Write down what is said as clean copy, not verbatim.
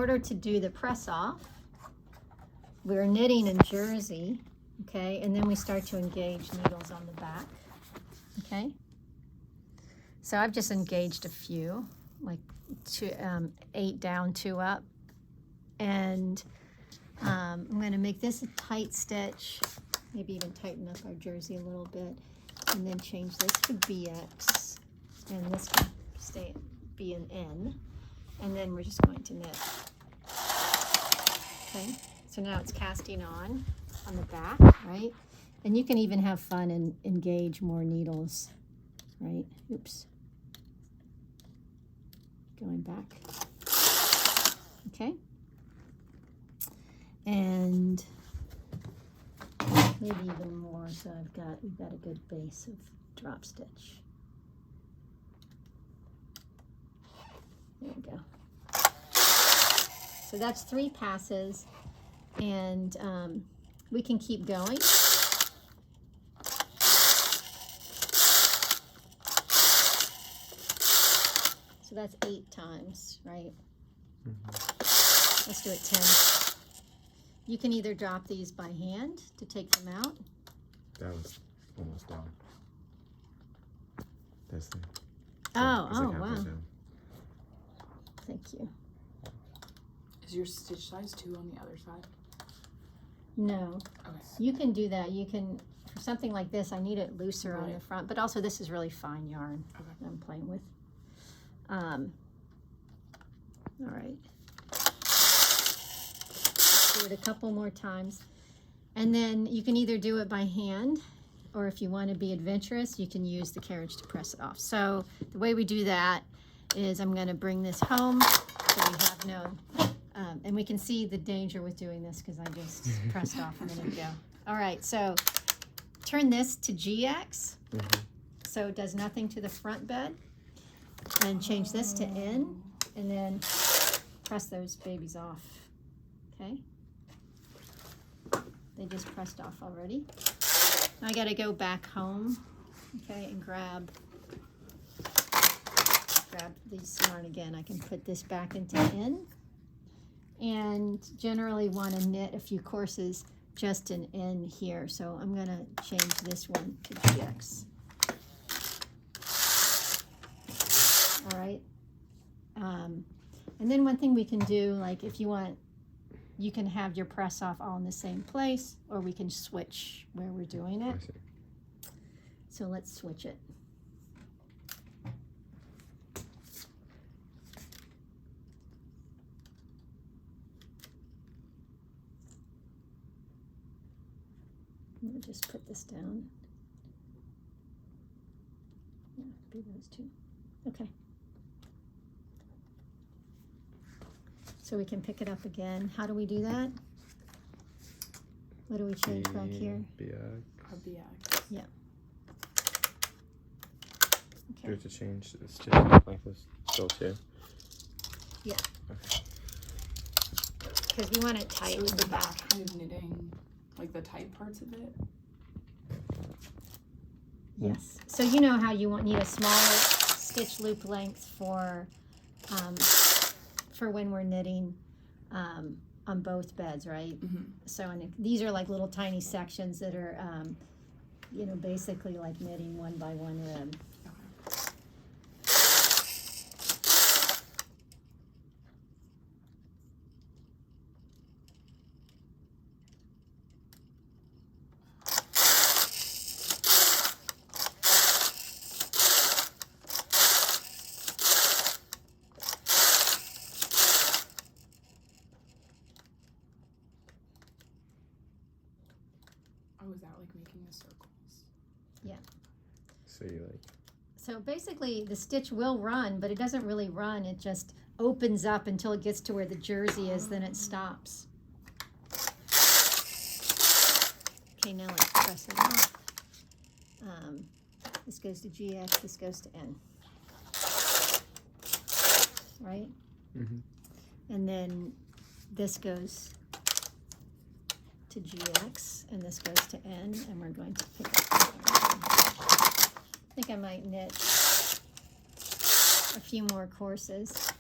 order to do the press off, we're knitting in jersey, okay, and then we start to engage needles on the back, okay. So I've just engaged a few, like 8 down, 2 up, and I'm going to make this a tight stitch, maybe even tighten up our jersey a little bit, and then change this to BX, and this can be an N, and then we're just going to knit. Okay, so now it's casting on the back, right? And you can even have fun and engage more needles, right? Oops. Going back. Okay. And maybe even more, so we've got a good base of drop stitch. There we go. So that's 3 passes, and we can keep going. So that's 8 times, right? Let's do it 10. You can either drop these by hand to take them out. That was almost done. That's the. Oh, wow. Thank you. Is your stitch size 2 on the other side? No. Okay. You can do that. You can, for something like this, I need it looser on the front, but also this is really fine yarn that I'm playing with. All right. Let's do it a couple more times. And then you can either do it by hand, or if you want to be adventurous, you can use the carriage to press it off. So the way we do that is I'm going to bring this home so we have no, and we can see the danger with doing this because I just pressed off a minute ago. All right, so turn this to GX, so it does nothing to the front bed, and change this to N, and then press those babies off, okay? They just pressed off already. Now I got to go back home, okay, and grab these yarn again. I can put this back into N, and generally want to knit a few courses just an N here. So I'm going to change this one to GX. All right. And then one thing we can do, like if you want, you can have your press off all in the same place, or we can switch where we're doing it. So let's switch it. We'll just put this down. Yeah, be those 2. Okay. So we can pick it up again. How do we do that? What do we change back here? BX. Yeah. Do you Okay. have to change the stitch like this still too? Yeah. Okay. Because we want it tight So with is the the back. back kind of knitting like the tight parts of it? Yes. So you know how you need a smaller stitch loop length for when we're knitting on both beds, right? So these are like little tiny sections that are, you know, basically like knitting 1 by 1 rib. Oh, is that like making the circles? Yeah. So you like. So basically the stitch will run, but it doesn't really run. It just opens up until it gets to where the jersey is, then it stops. Okay, now let's press it off. This goes to GX, this goes to N. Right? And then this goes to GX, and this goes to N, and we're going to pick up. I think I might knit a few more courses.